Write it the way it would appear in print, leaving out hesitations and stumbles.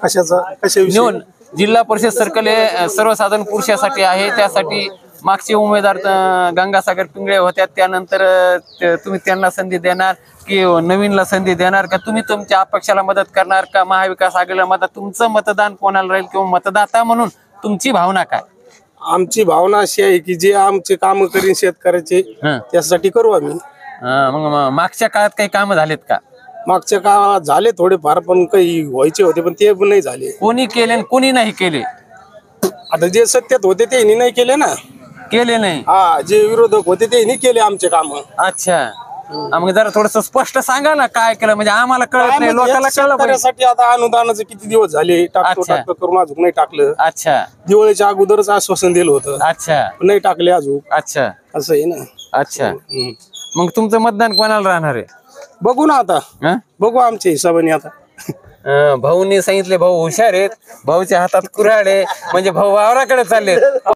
कशाविषयी नेऊन जिल्हा परिषद सर्कल हे सर्वसाधारण पुरुषासाठी आहे. त्यासाठी मागचे उमेदवार गंगासागर पिंगळे होत्या. त्यानंतर तुम्ही त्यांना संधी देणार की नवीनला संधी देणार का? तुम्ही तुमच्या अपक्षाला मदत करणार का? महाविकास आघाडीला मदत? तुमचं मतदान कोणाला राहील किंवा मतदाता म्हणून तुमची भावना काय? आमची भावना अशी आहे की जे आमचे काम करीन शेतकऱ्याचे त्यासाठी करू आम्ही. मग मागच्या काळात काही कामं झालेत का? मागच्या काळात झाले थोडेफार, पण काही व्हायचे होते पण ते पण नाही झाले. कोणी केले आणि कोणी नाही केले? आता जे सत्तेत होते त्यांनी नाही केले ना. केले नाही. हा, जे विरोधक होते त्यांनी केले आमचे काम. अच्छा, मग जरा थोडस स्पष्ट सांगा ना काय केलं, म्हणजे आम्हाला कळत नाही, लोकांना कळलं पाहिजे. शेतकऱ्यासाठी आता अनुदानाचे किती दिवस झाले टाकतो अच्छा. टाकतो करून अजून नाही टाकलं. अच्छा दिवाळीच्या अगोदरच आश्वासन दिलं होतं, अच्छा नाही टाकले अजून. अच्छा असं आहे ना. अच्छा. मग तुमचं मतदान कोणाला राहणार आहे? बघू ना आता, हं? बघू आमच्या हिशोबाने आता. भाऊंनी सांगितले भाऊ हुशार आहेत, भाऊच्या हातात कुऱ्हाड आहे, म्हणजे भाऊ वावराकडे चाललेत.